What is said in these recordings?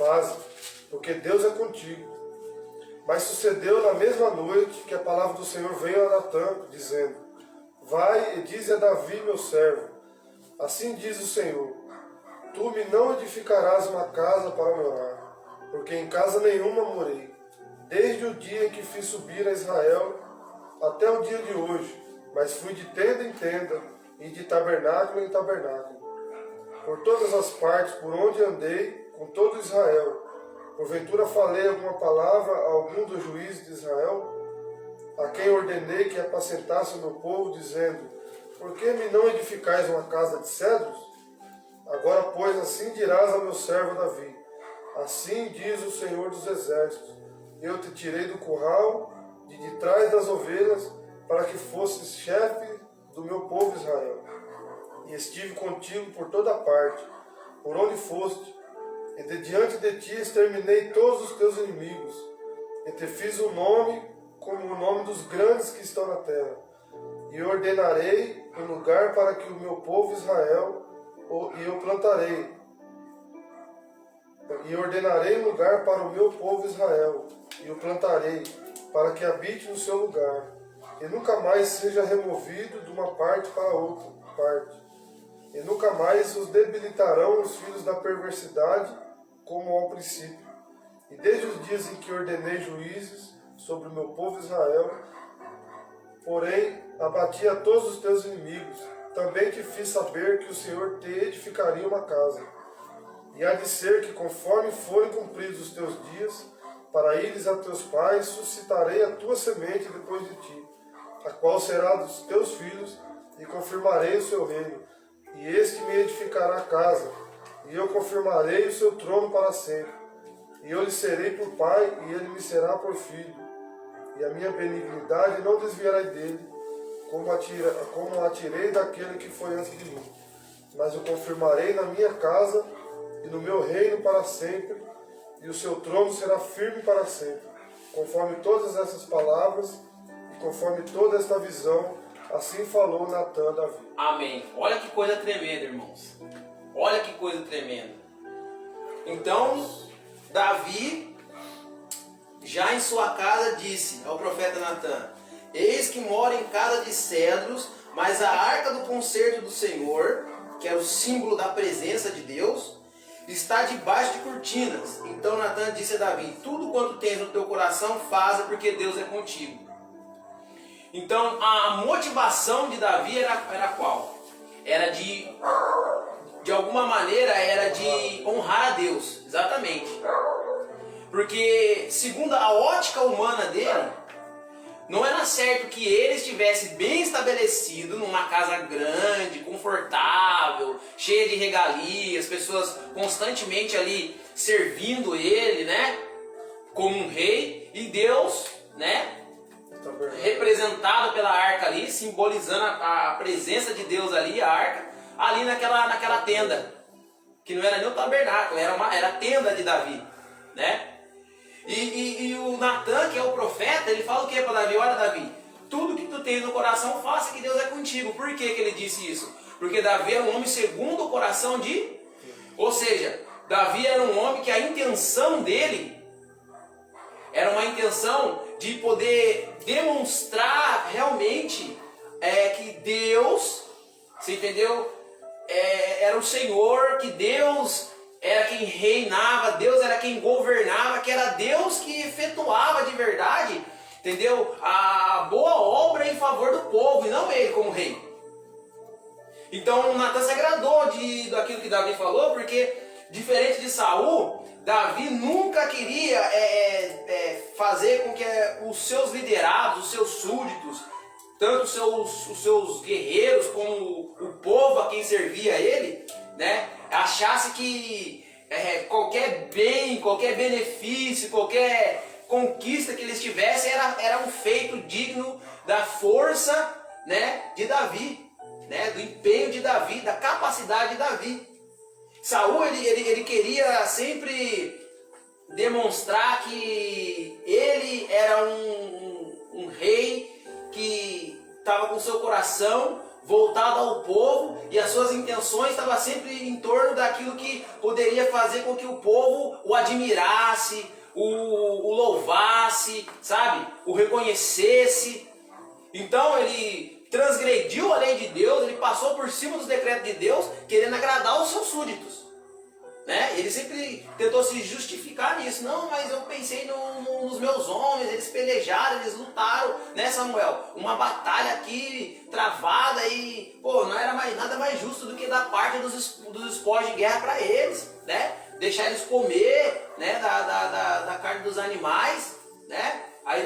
faze, porque Deus é contigo. Mas sucedeu na mesma noite que a palavra do Senhor veio a Natã, dizendo: vai e dize a Davi, meu servo, assim diz o Senhor, tu me não edificarás uma casa para morar, porque em casa nenhuma morei, desde o dia em que fiz subir a Israel até o dia de hoje, mas fui de tenda em tenda e de tabernáculo em tabernáculo, por todas as partes por onde andei com todo Israel. Porventura falei alguma palavra a algum dos juízes de Israel, a quem ordenei que apacentasse o meu povo, dizendo: por que me não edificais uma casa de cedros? Agora, pois, assim dirás ao meu servo Davi: assim diz o Senhor dos Exércitos, eu te tirei do curral de trás das ovelhas, para que fosses chefe do meu povo Israel. E estive contigo por toda parte, por onde foste, e de diante de ti exterminei todos os teus inimigos, e te fiz um nome como o nome dos grandes que estão na terra. E ordenarei um lugar para que o meu povo Israel, e eu plantarei. E ordenarei um lugar para o meu povo Israel, e o plantarei, para que habite no seu lugar, e nunca mais seja removido de uma parte para outra parte. E nunca mais os debilitarão os filhos da perversidade, como ao princípio. E desde os dias em que ordenei juízes sobre o meu povo Israel, porém abati a todos os teus inimigos, também te fiz saber que o Senhor te edificaria uma casa. E há de ser que, conforme forem cumpridos os teus dias, para ires a teus pais, suscitarei a tua semente depois de ti, a qual será dos teus filhos, e confirmarei o seu reino. E este me edificará a casa, e eu confirmarei o seu trono para sempre. E eu lhe serei por pai, e ele me será por filho. E a minha benignidade não desviará dele, como a tirei daquele que foi antes de mim. Mas o confirmarei na minha casa e no meu reino para sempre, e o seu trono será firme para sempre. Conforme todas essas palavras, e conforme toda esta visão, assim falou Natã a Davi. Amém. Olha que coisa tremenda, irmãos. Olha que coisa tremenda. Então, Davi, já em sua casa, disse ao profeta Natã: eis que mora em casa de cedros, mas a arca do concerto do Senhor, que era o símbolo da presença de Deus, está debaixo de cortinas. Então Natã disse a Davi: tudo quanto tens no teu coração, faça, porque Deus é contigo. Então a motivação de Davi era qual? Era de alguma maneira, era de honrar a Deus, exatamente. Porque, segundo a ótica humana dele, não era certo que ele estivesse bem estabelecido numa casa grande, confortável, cheia de regalias, pessoas constantemente ali servindo ele, né, como um rei, e Deus, né, representado pela arca ali, simbolizando a presença de Deus ali, a arca, ali naquela tenda, que não era nem o tabernáculo, era a tenda de Davi, né? E o Natã, que é o profeta, ele fala o que para Davi? Olha, Davi, tudo que tu tens no coração, faça, que Deus é contigo. Por que ele disse isso? Porque Davi era um homem segundo o coração de... Ou seja, Davi era um homem que a intenção dele era uma intenção de poder demonstrar realmente que Deus, você entendeu? Era o Senhor, que Deus era quem reinava, Deus era quem governava, que era Deus que efetuava de verdade, entendeu? A boa obra em favor do povo, e não ele como rei. Então Natã se agradou daquilo que Davi falou, porque diferente de Saul, Davi nunca queria fazer com que os seus liderados, os seus súditos, tanto os seus guerreiros como o povo a quem servia ele, né, achasse que qualquer bem, qualquer benefício, qualquer conquista que eles tivessem era um feito digno da força, né, de Davi, né, do empenho de Davi, da capacidade de Davi. Saul ele queria sempre demonstrar que ele era um rei que estava com seu coração voltado ao povo e as suas intenções estavam sempre em torno daquilo que poderia fazer com que o povo o admirasse, o louvasse, sabe? O reconhecesse. Então ele transgrediu a lei de Deus, ele passou por cima dos decretos de Deus, querendo agradar os seus súditos. Né? Ele sempre tentou se justificar nisso. Não, mas eu pensei nos meus homens, eles pelejaram, eles lutaram, né, Samuel? Uma batalha aqui travada e, pô, não era nada mais justo do que dar parte dos espólios de guerra para eles, né? Deixar eles comer, né, da carne dos animais, né? Aí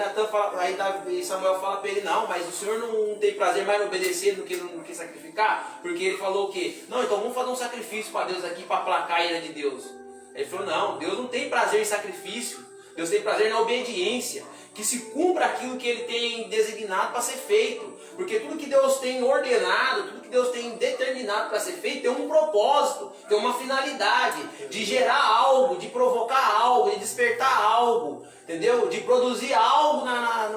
Samuel fala para ele, não, mas o senhor não tem prazer mais em obedecer do que sacrificar? Porque ele falou o quê? Não, então vamos fazer um sacrifício para Deus aqui para aplacar a ira de Deus. Ele falou, não, Deus não tem prazer em sacrifício, Deus tem prazer na obediência, que se cumpra aquilo que Ele tem designado para ser feito. Porque tudo que Deus tem ordenado, tudo que Deus tem determinado para ser feito tem um propósito, tem uma finalidade de gerar algo, de provocar algo, de despertar algo, entendeu? De produzir algo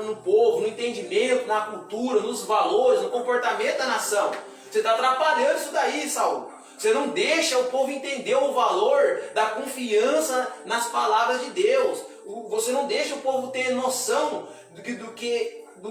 no povo, no entendimento, na cultura, nos valores, no comportamento da nação. Você está atrapalhando isso daí, Saul. Você não deixa o povo entender o valor da confiança nas palavras de Deus. Você não deixa o povo ter noção do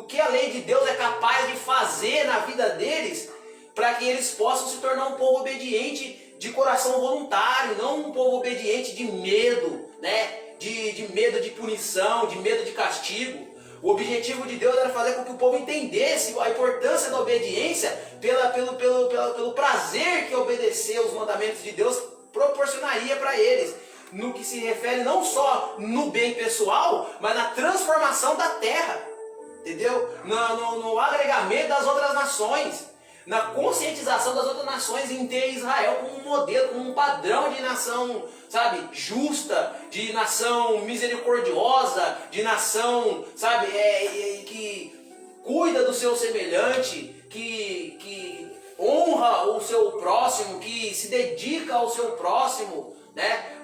que a lei de Deus é capaz de fazer na vida deles, para que eles possam se tornar um povo obediente de coração voluntário, não um povo obediente de medo, né? De medo de punição, de medo de castigo. O objetivo de Deus era fazer com que o povo entendesse a importância da obediência pelo prazer que obedecer os mandamentos de Deus proporcionaria para eles. No que se refere não só no bem pessoal, mas na transformação da terra. Entendeu? No agregamento das outras nações. Na conscientização das outras nações em ter Israel como um modelo, como um padrão de nação, sabe, justa, de nação misericordiosa, de nação, sabe, que cuida do seu semelhante, que honra o seu próximo, que se dedica ao seu próximo, né?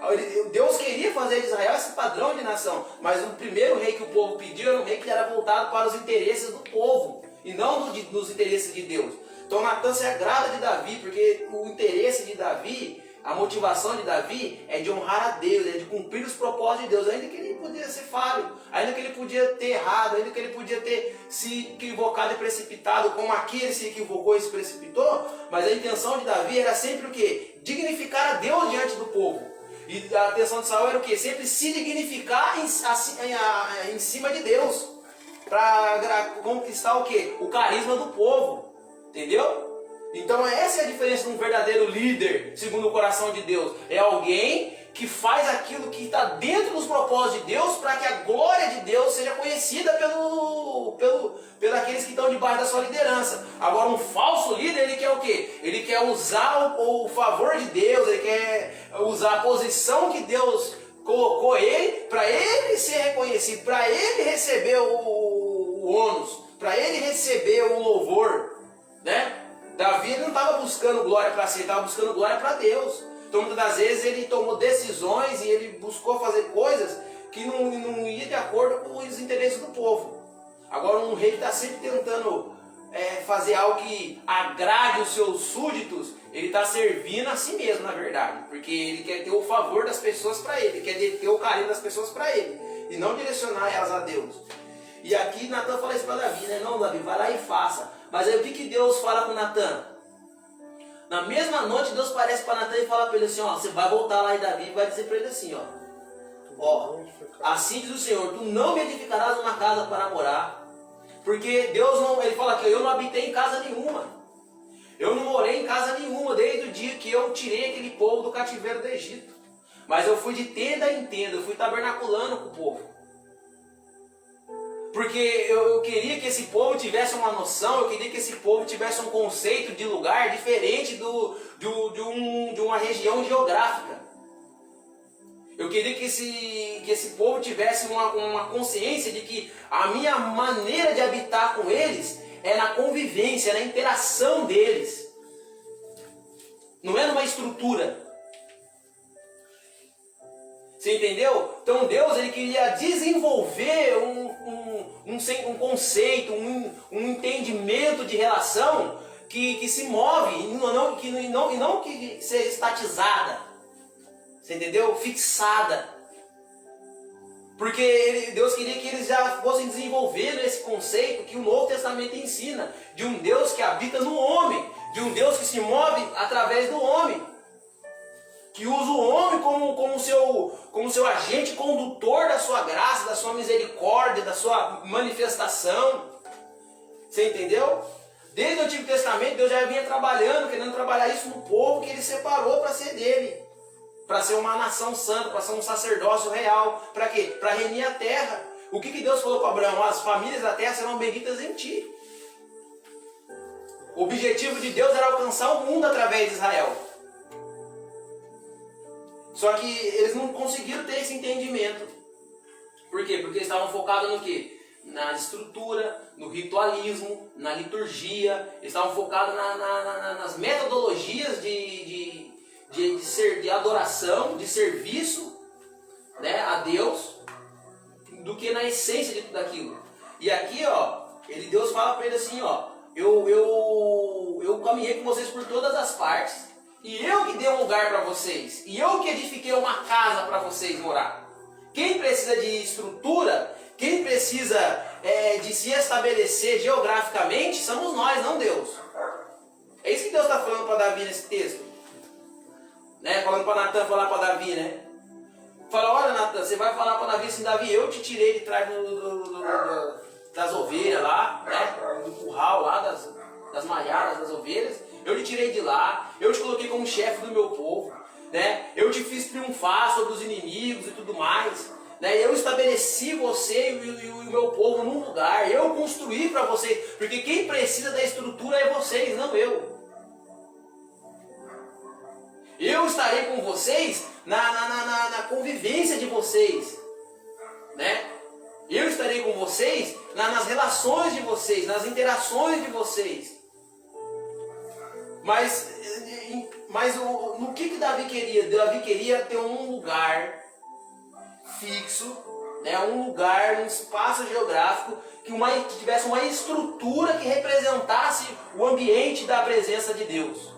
Deus queria fazer de Israel esse padrão de nação, mas o primeiro rei que o povo pediu era um rei que era voltado para os interesses do povo e não dos interesses de Deus. Então Natan se agrada de Davi, porque o interesse de Davi, a motivação de Davi é de honrar a Deus, é de cumprir os propósitos de Deus, ainda que ele podia ser falho, ainda que ele podia ter errado, ainda que ele podia ter se equivocado e precipitado, como aqui ele se equivocou e se precipitou, mas a intenção de Davi era sempre o quê? Dignificar a Deus diante do povo. E a intenção de Saul era o quê? Sempre se dignificar em cima de Deus, para conquistar o quê? O carisma do povo. Entendeu? Então essa é a diferença de um verdadeiro líder, segundo o coração de Deus. É alguém que faz aquilo que está dentro dos propósitos de Deus, para que a glória de Deus seja conhecida pelos aqueles que estão debaixo da sua liderança. Agora um falso líder, ele quer o quê? Ele quer usar o favor de Deus, ele quer usar a posição que Deus colocou ele, para ele ser reconhecido, para ele receber o ônus, para ele receber o louvor. Né? Davi não estava buscando glória para si, estava buscando glória para Deus. Então muitas das vezes ele tomou decisões e ele buscou fazer coisas que não ia de acordo com os interesses do povo. Agora um rei está sempre tentando fazer algo que agrade os seus súditos, ele está servindo a si mesmo, na verdade, porque ele quer ter o favor das pessoas para ele, quer ter o carinho das pessoas para ele, e não direcionar elas a Deus. E aqui Natan fala isso para Davi, né? Não, Davi, vai lá e faça. Mas aí o que Deus fala com Natan? Na mesma noite Deus aparece para Natan e fala para ele assim, ó, você vai voltar lá em Davi e vai dizer para ele assim, ó, assim diz o Senhor, tu não me edificarás uma casa para morar, porque Deus não, ele fala aqui, eu não habitei em casa nenhuma, eu não morei em casa nenhuma desde o dia que eu tirei aquele povo do cativeiro do Egito, mas eu fui de tenda em tenda, eu fui tabernaculando com o povo. Porque eu queria que esse povo tivesse uma noção, eu queria que esse povo tivesse um conceito de lugar diferente de uma região geográfica. Eu queria que esse povo tivesse uma consciência de que a minha maneira de habitar com eles é na convivência, é na interação deles. Não é numa estrutura. Você entendeu? Então Deus ele queria desenvolver um conceito, um entendimento de relação que se move e não que seja estatizada. Você entendeu? Fixada. Porque Deus queria que eles já fossem desenvolvendo esse conceito que o Novo Testamento ensina, de um Deus que habita no homem, de um Deus que se move através do homem, que usa o homem como seu agente condutor da sua graça, da sua misericórdia, da sua manifestação. Você entendeu? Desde o Antigo Testamento Deus já vinha trabalhando, querendo trabalhar isso no povo que Ele separou para ser dele. Para ser uma nação santa, para ser um sacerdócio real. Para quê? Para remir a terra. O que Deus falou para Abraão? As famílias da terra serão benditas em ti. O objetivo de Deus era alcançar o mundo através de Israel. Só que eles não conseguiram ter esse entendimento. Por quê? Porque eles estavam focados no quê? Na estrutura, no ritualismo, na liturgia. Eles estavam focados nas metodologias de adoração, de serviço, né, a Deus, do que na essência de tudo aquilo. E aqui, ó, Deus fala para ele assim, ó, eu caminhei com vocês por todas as partes, e eu que dei um lugar para vocês, e eu que edifiquei uma casa para vocês morar. Quem precisa de estrutura, quem precisa de se estabelecer geograficamente, somos nós, não Deus. É isso que Deus está falando para Davi nesse texto. Né? Falando para Natan falar para Davi, né? Fala, olha Natan, você vai falar para Davi assim, Davi, eu te tirei de trás das ovelhas lá, né? Do curral lá, das malhadas das ovelhas, eu te tirei de lá, eu te coloquei como chefe do meu povo, né? Eu te fiz triunfar sobre os inimigos e tudo mais, né? Eu estabeleci você e o meu povo num lugar, eu construí para vocês, porque quem precisa da estrutura é vocês, não eu. Eu estarei com vocês na convivência de vocês, né? Eu estarei com vocês nas relações de vocês, nas interações de vocês. Mas no que Davi queria? Davi queria ter um lugar fixo, né? Um lugar, um espaço geográfico que tivesse uma estrutura que representasse o ambiente da presença de Deus.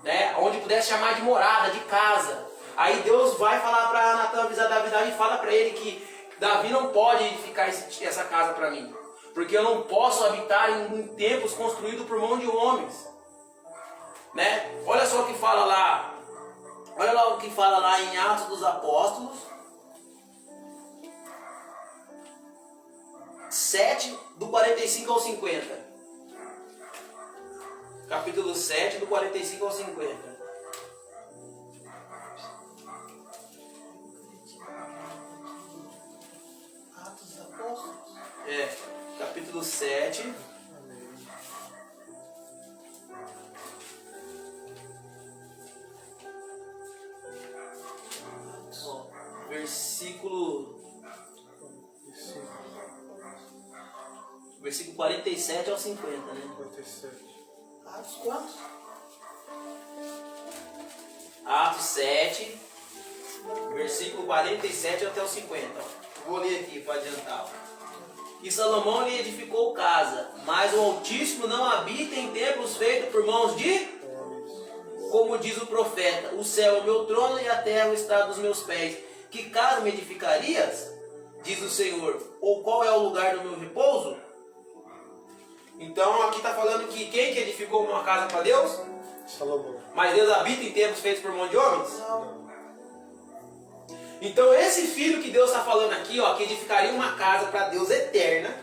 Né? Onde pudesse chamar de morada, de casa. Aí Deus vai falar para Natan, avisar Davi, fala para ele que Davi não pode edificar essa casa para mim, porque eu não posso habitar em templos construídos por mão de homens. Né? Olha só o que fala lá. Olha lá o que fala lá em Atos dos Apóstolos 7, do 45 ao 50. Capítulo 7, do 45 ao 50. Atos dos Apóstolos? Capítulo 7. Versículo 47 ao 50, né? 47. Atos quantos? Atos 7, versículo 47 até o 50. Ó. Vou ler aqui para adiantar. Ó. E Salomão lhe edificou casa, mas o Altíssimo não habita em templos feitos por mãos de... Como diz o profeta, o céu é o meu trono e a terra o estrado dos meus pés. Que casa me edificarias? Diz o Senhor. Ou qual é o lugar do meu repouso? Então aqui está falando que quem que edificou uma casa para Deus? Salomão. Mas Deus habita em templos feitos por mão de homens? Não. Então esse filho que Deus está falando aqui, ó, que edificaria uma casa para Deus eterna,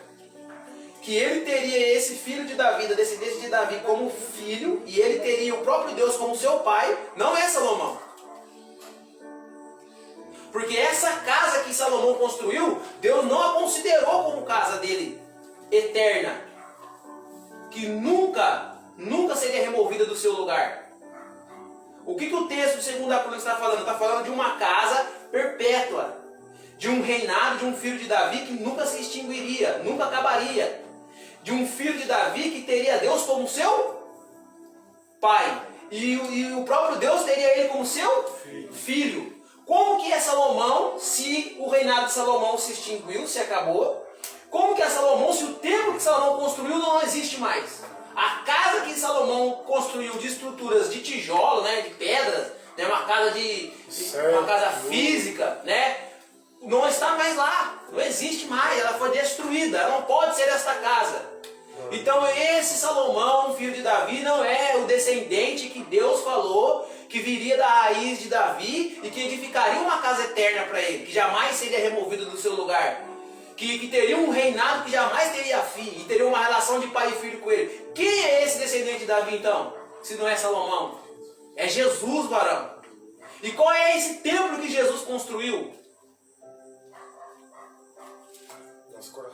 que ele teria esse filho de Davi, da descendência de Davi como filho, e ele teria o próprio Deus como seu pai, não é Salomão. Porque essa casa que Salomão construiu, Deus não a considerou como casa dele eterna, que nunca seria removida do seu lugar. O que o texto de 2 Crônicas está falando? Está falando de uma casa perpétua, de um reinado de um filho de Davi que nunca se extinguiria, nunca acabaria, de um filho de Davi que teria Deus como seu pai, e o próprio Deus teria ele como seu filho. Como que é Salomão, se o reinado de Salomão se extinguiu, se acabou? Como que é Salomão, se o templo que Salomão construiu não existe mais? A casa que Salomão construiu de estruturas de tijolo, né, de pedras, né, uma casa física, né, não está mais lá, não existe mais, ela foi destruída, ela não pode ser esta casa. Então esse Salomão, filho de Davi, não é o descendente que Deus falou que viria da raiz de Davi e que edificaria uma casa eterna para ele, que jamais seria removido do seu lugar, que teria um reinado que jamais teria fim, e teria uma relação de pai e filho com ele. Quem é esse descendente de Davi então, se não é Salomão? É Jesus, varão. E qual é esse templo que Jesus construiu?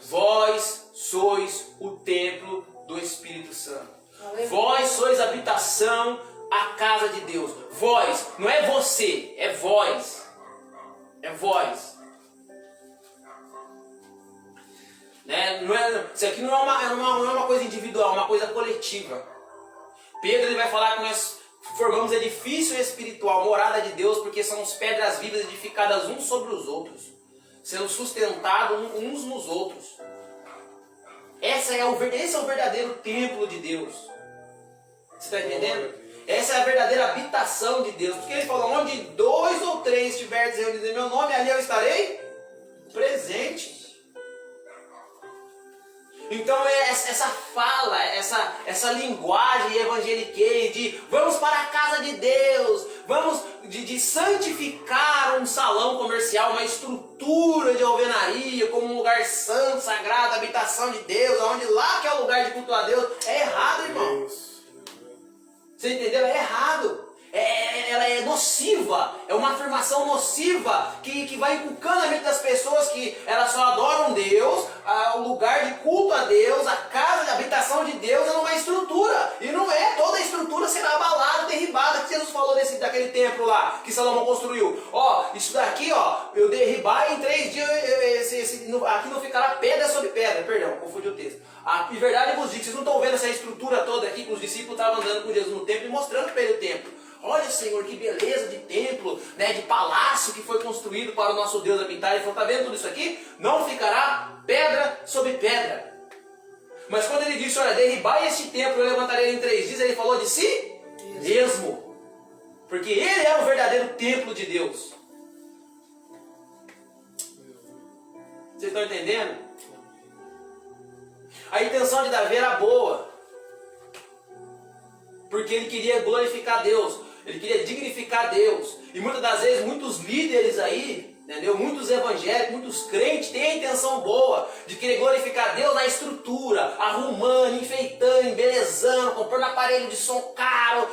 Vós sois o templo do Espírito Santo. Vós sois a habitação, a casa de Deus. Vós, não é você, é vós. É vós. Né? Isso aqui não é uma coisa individual, é uma coisa coletiva. Pedro ele vai falar que nós formamos edifício espiritual, morada de Deus, porque somos pedras vivas edificadas uns sobre os outros, sendo sustentados uns nos outros. Esse é o verdadeiro templo de Deus. Você está entendendo? Essa é a verdadeira habitação de Deus. Porque ele falou, onde 2 ou 3 estiverem reunidos em meu nome, ali eu estarei presente. Então essa fala, essa linguagem evangeliquez de vamos para a casa de Deus, vamos de santificar um salão comercial, uma estrutura de alvenaria, como um lugar santo, sagrado, habitação de Deus, onde lá que é o lugar de culto a Deus, é errado, irmão. Você entendeu? É errado. Ela é nociva, é uma afirmação nociva que vai inculcando a mente das pessoas que elas só adoram Deus, o lugar de culto a Deus, a casa de habitação de Deus é uma estrutura, e não é, toda a estrutura será abalada, derribada, que Jesus falou daquele templo lá, que Salomão construiu. Isso daqui, eu derribar em 3 dias, aqui não ficará pedra sobre pedra, perdão, confundi o texto. Em verdade eu vos digo, vocês não estão vendo essa estrutura toda aqui, que os discípulos estavam andando com Jesus no templo e mostrando para ele o templo. Olha, Senhor, que beleza de templo, né, de palácio que foi construído para o nosso Deus habitar. Ele falou, está vendo tudo isso aqui? Não ficará pedra sobre pedra. Mas quando ele disse, olha, derribai este templo, eu levantarei ele em 3 dias, ele falou de si mesmo. Porque ele é o verdadeiro templo de Deus. Vocês estão entendendo? A intenção de Davi era boa. Porque ele queria glorificar Deus. Ele queria dignificar Deus. E muitas das vezes, muitos líderes aí, entendeu? Muitos evangélicos, muitos crentes têm a intenção boa de querer glorificar Deus na estrutura, arrumando, enfeitando, embelezando, comprando aparelho de som caro,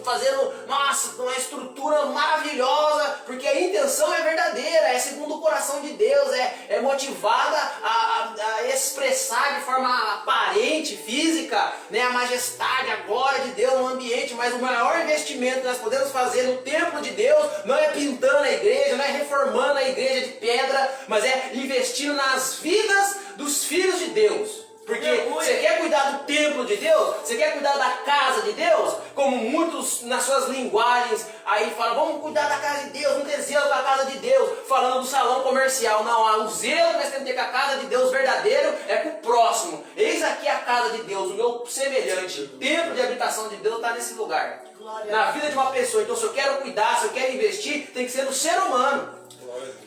fazendo, nossa, uma estrutura maravilhosa, porque a intenção é verdadeira, é segundo o coração de Deus, é motivada a expressar de forma aparente, física, né, a majestade, a glória de Deus no ambiente. Mas o maior investimento que nós podemos fazer no templo de Deus não é pintando a igreja, não é reformando a igreja de pedra, mas é investindo nas vidas dos filhos de Deus. Porque você quer cuidar do templo de Deus? Você quer cuidar da casa de Deus? Como muitos nas suas linguagens aí falam, vamos cuidar da casa de Deus, vamos ter zelo da casa de Deus, falando do salão comercial. Não, o zelo que nós temos que ter com a casa de Deus verdadeiro é com o próximo. Eis aqui a casa de Deus, o meu semelhante, o templo de habitação de Deus está nesse lugar. Na vida de uma pessoa. Então se eu quero cuidar, se eu quero investir, tem que ser no ser humano.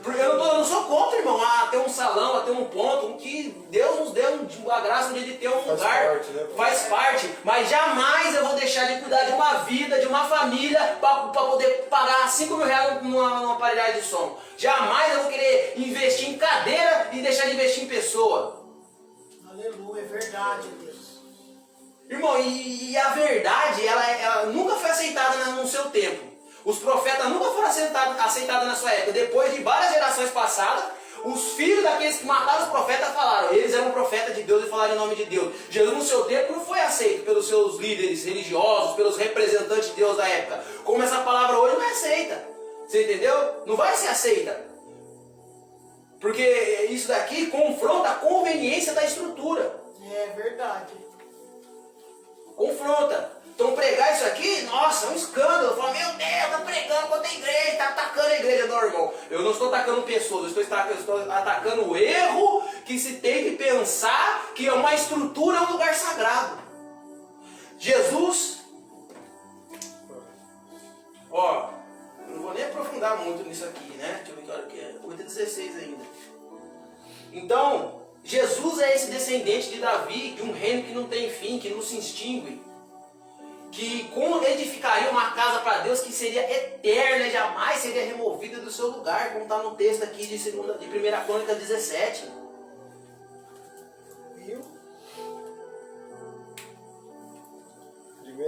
Porque eu não sou contra, irmão, a ter um salão, a ter um ponto, que Deus nos deu a graça de ter um lugar, faz parte, mas jamais eu vou deixar de cuidar de uma vida, de uma família, para poder pagar 5 mil reais numa aparelhagem de som. Jamais eu vou querer investir em cadeira e deixar de investir em pessoa. Aleluia, é verdade, Deus. Irmão, e a verdade, ela nunca foi aceitada no seu tempo. Os profetas nunca foram aceitados na sua época. Depois de várias gerações passadas, os filhos daqueles que mataram os profetas falaram. Eles eram profetas de Deus e falaram em nome de Deus. Jesus no seu tempo não foi aceito pelos seus líderes religiosos, pelos representantes de Deus da época. Como essa palavra hoje não é aceita. Você entendeu? Não vai ser aceita. Porque isso daqui confronta a conveniência da estrutura. É verdade. Confronta. Então pregar isso aqui, nossa, é um escândalo. Fala, meu Deus, tá pregando contra a igreja, tá atacando a igreja. Não, irmão, eu não estou atacando pessoas, eu estou atacando o erro que se tem que pensar que uma estrutura é um lugar sagrado. Jesus, ó, não vou nem aprofundar muito nisso aqui, né? Deixa eu ver que hora que é. 8h16 ainda. Então, Jesus é esse descendente de Davi, de um reino que não tem fim, que não se extingue, que edificaria uma casa para Deus que seria eterna e jamais seria removida do seu lugar, como está no texto aqui de 1 Crônicas 17. Viu?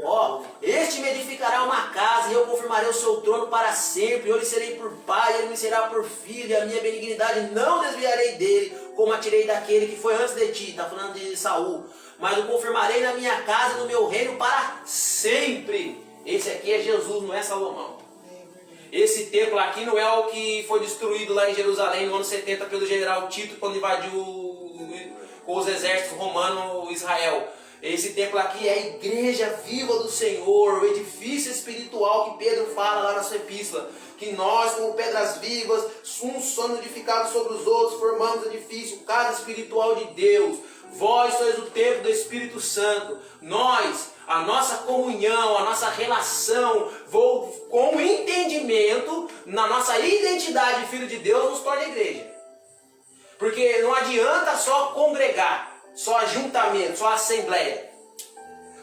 Ó, este me edificará uma casa e eu confirmarei o seu trono para sempre. Eu lhe serei por pai, ele me será por filho, e a minha benignidade não desviarei dele, como atirei daquele que foi antes de ti. Está falando de Saul. Mas o confirmarei na minha casa e no meu reino para sempre. Esse aqui é Jesus, não é Salomão. Esse templo aqui não é o que foi destruído lá em Jerusalém no ano 70 pelo general Tito, quando invadiu com os exércitos romanos Israel. Esse templo aqui é a igreja viva do Senhor, o edifício espiritual que Pedro fala lá na sua epístola. Que nós, como pedras vivas, uns somos edificados sobre os outros, formamos edifício, casa espiritual de Deus. Vós sois o templo do Espírito Santo. Nós, a nossa comunhão, a nossa relação, com o entendimento, na nossa identidade de filho de Deus, nos torna igreja. Porque não adianta só congregar, só ajuntamento, só assembleia.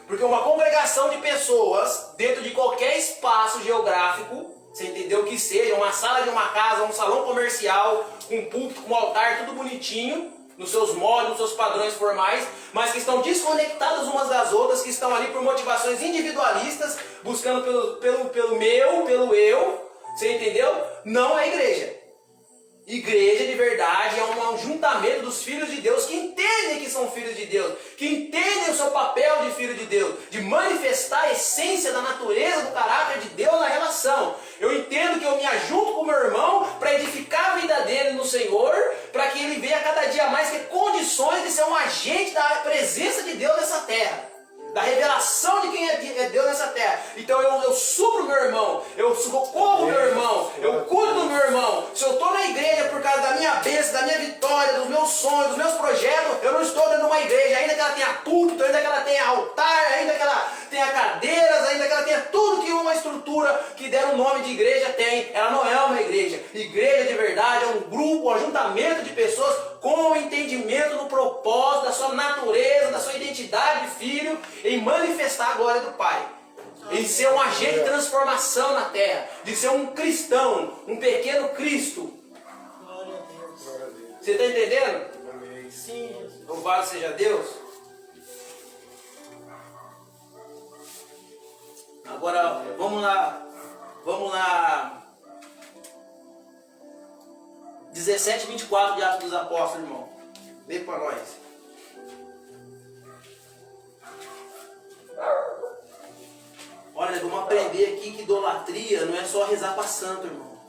Porque uma congregação de pessoas, dentro de qualquer espaço geográfico, você entendeu que seja, uma sala de uma casa, um salão comercial, um púlpito, com um altar, tudo bonitinho, nos seus moldes, nos seus padrões formais, mas que estão desconectadas umas das outras, que estão ali por motivações individualistas, buscando pelo meu, pelo eu, você entendeu? Não é igreja. Igreja de verdade é um ajuntamento dos filhos de Deus que entendem que são filhos de Deus, que entendem o seu papel de filho de Deus, de manifestar a essência da natureza, do caráter de Deus na relação. Eu entendo que eu me ajunto com o meu irmão para edificar a vida dele no Senhor, para que ele venha cada dia mais ter condições de ser um agente da presença de Deus nessa terra. Da revelação de quem é Deus nessa terra. Então eu supro meu irmão, eu socorro meu irmão, eu cuido do meu irmão. Se eu estou na igreja por causa da minha bênção, da minha vitória, dos meus sonhos, dos meus projetos, eu não estou dentro de uma igreja, ainda que ela tenha púlpito, ainda que ela tenha altar, ainda que ela tenha cadeiras, ainda que ela tenha tudo que uma estrutura que der o nome de igreja tem. Ela não é uma igreja. Igreja de verdade é um grupo, um ajuntamento de pessoas com o entendimento do propósito, da sua natureza, da sua identidade de filho, em manifestar a glória do Pai, em ser um agente de transformação na terra, de ser um cristão, um pequeno Cristo. Glória a Deus. Você está entendendo? Amém. Sim, Jesus. Louvado seja Deus. Agora vamos lá. 17:24 de Atos dos Apóstolos, irmão. Lê para nós. Olha, vamos aprender aqui que idolatria não é só rezar para santo, irmão.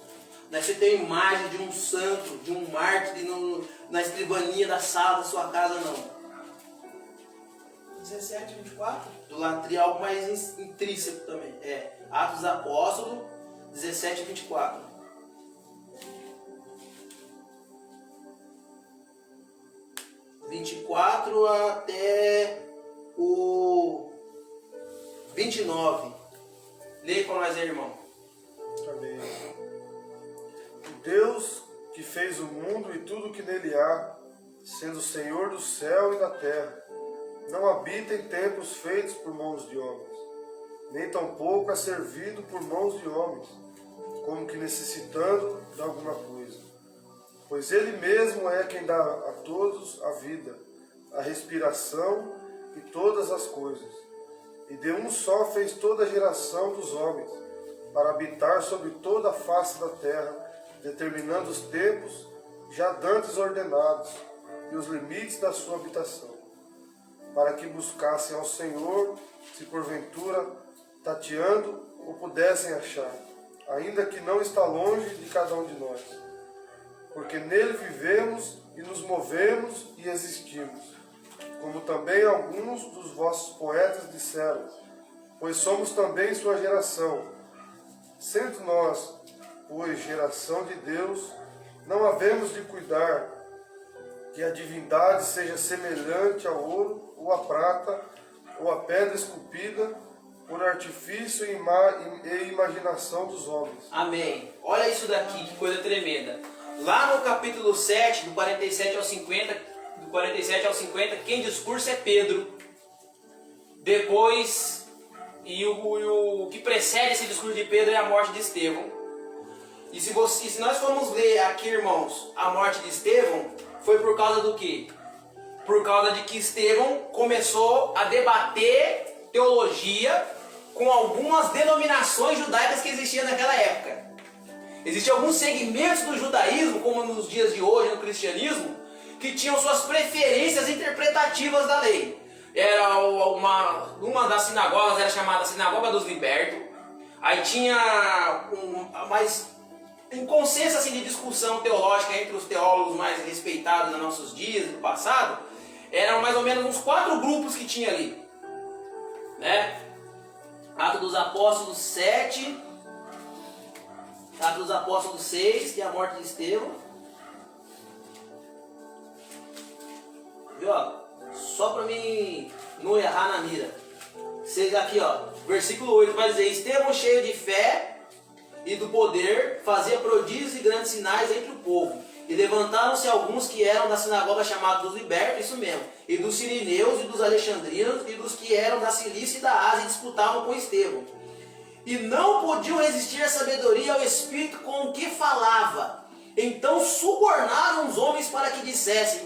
Não é você ter imagem de um santo, de um mártir na escrivaninha da sala da sua casa, não. 17, 24. Idolatria é algo mais intrínseco também. É Atos dos Apóstolos 17:24. 24 até o 29. Leia com nós aí, irmão. Amém. O Deus que fez o mundo e tudo que nele há, sendo o Senhor do céu e da terra, não habita em templos feitos por mãos de homens, nem tampouco é servido por mãos de homens, como que necessitando de alguma coisa. Pois Ele mesmo é quem dá a todos a vida, a respiração e todas as coisas. E de um só fez toda a geração dos homens, para habitar sobre toda a face da terra, determinando os tempos já dantes ordenados e os limites da sua habitação, para que buscassem ao Senhor, se porventura, tateando, o pudessem achar, ainda que não está longe de cada um de nós. Porque nele vivemos e nos movemos e existimos, como também alguns dos vossos poetas disseram, pois somos também sua geração. Sendo nós, pois, geração de Deus, não havemos de cuidar que a divindade seja semelhante ao ouro, ou à prata, ou a pedra esculpida por artifício e imaginação dos homens. Amém. Olha isso daqui, que coisa tremenda. Lá no capítulo 7, do 47 ao 50, quem discursa é Pedro. Depois, o que precede esse discurso de Pedro é a morte de Estevão. E se nós formos ler aqui, irmãos, a morte de Estevão, foi por causa do quê? Por causa de que Estevão começou a debater teologia com algumas denominações judaicas que existiam naquela época. Existiam alguns segmentos do judaísmo, como nos dias de hoje no cristianismo, que tinham suas preferências interpretativas da lei. Era uma das sinagogas era chamada Sinagoga dos Libertos. Aí tinha um consenso assim, de discussão teológica entre os teólogos mais respeitados nos nossos dias, do passado. Eram mais ou menos uns 4 grupos que tinha ali, né? Atos dos Apóstolos 7, Atos dos Apóstolos 6, que é a morte de Estevão. Viu? Só para mim não errar na mira. Seja aqui, ó, versículo 8 vai dizer: Estevão, cheio de fé e do poder, fazia prodígios e grandes sinais entre o povo. E levantaram-se alguns que eram da sinagoga chamada dos Libertos, isso mesmo, e dos Sirineus e dos Alexandrinos e dos que eram da Cilícia e da Ásia, e disputavam com Estevão. E não podiam resistir à sabedoria e ao Espírito com o que falava. Então subornaram os homens para que dissessem: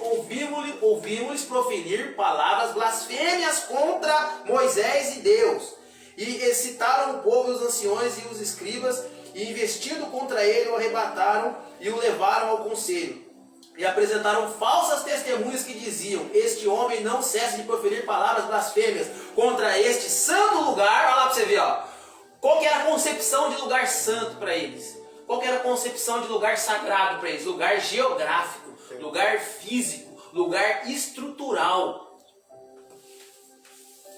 ouvimos-lhes proferir palavras blasfêmias contra Moisés e Deus. E excitaram o povo, os anciões e os escribas, e investindo contra ele o arrebataram e o levaram ao conselho. E apresentaram falsas testemunhas que diziam: este homem não cessa de proferir palavras blasfêmias contra este santo lugar. Olha lá para você ver, ó. Qual que era a concepção de lugar santo para eles? Qual que era a concepção de lugar sagrado para eles? Lugar geográfico, lugar físico, lugar estrutural.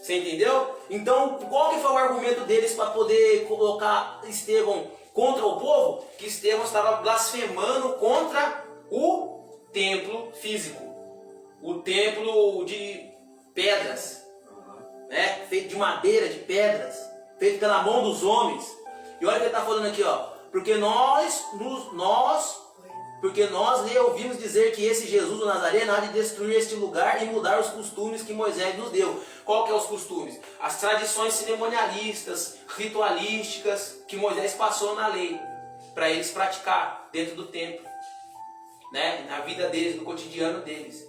Você entendeu? Então, qual que foi o argumento deles para poder colocar Estevão contra o povo? Que Estevão estava blasfemando contra o templo físico, o templo de pedras, né? Feito de madeira, de pedras, feito pela mão dos homens. E olha o que ele está falando aqui, ó. Porque nós lhe ouvimos dizer que esse Jesus do Nazareno há de destruir este lugar e mudar os costumes que Moisés nos deu. Qual que é os costumes? As tradições cerimonialistas, ritualísticas que Moisés passou na lei para eles praticar dentro do templo, né? Na vida deles, no cotidiano deles.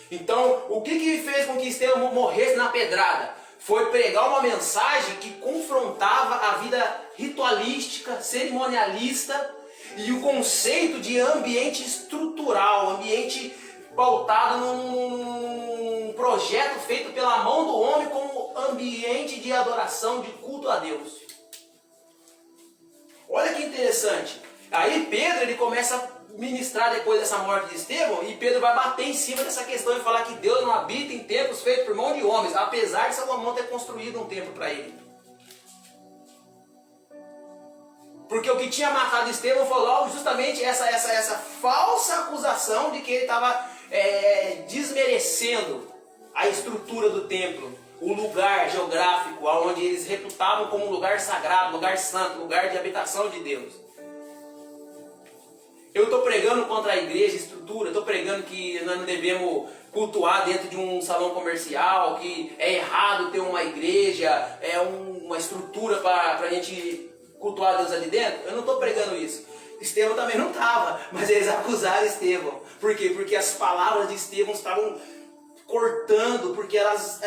Então, o que fez com que Estevão morresse na pedrada? Foi pregar uma mensagem que confrontava a vida ritualística, cerimonialista e o conceito de ambiente estrutural, ambiente pautado num projeto feito pela mão do homem como ambiente de adoração, de culto a Deus. Olha que interessante. Aí Pedro ele começa a ministrar depois dessa morte de Estevão, e Pedro vai bater em cima dessa questão e falar que Deus não habita em templos feitos por mão de homens, apesar de Salomão ter construído um templo para ele. Porque o que tinha matado Estevão foi logo justamente essa falsa acusação de que ele estava desmerecendo a estrutura do templo, o lugar geográfico onde eles reputavam como um lugar sagrado, lugar santo, lugar de habitação de Deus. Eu estou pregando contra a igreja, estrutura, estou pregando que nós não devemos cultuar dentro de um salão comercial, que é errado ter uma igreja, uma estrutura para a gente cultuar Deus ali dentro. Eu não estou pregando isso. Estevão também não estava, mas eles acusaram Estevão. Por quê? Porque as palavras de Estevão estavam cortando, porque elas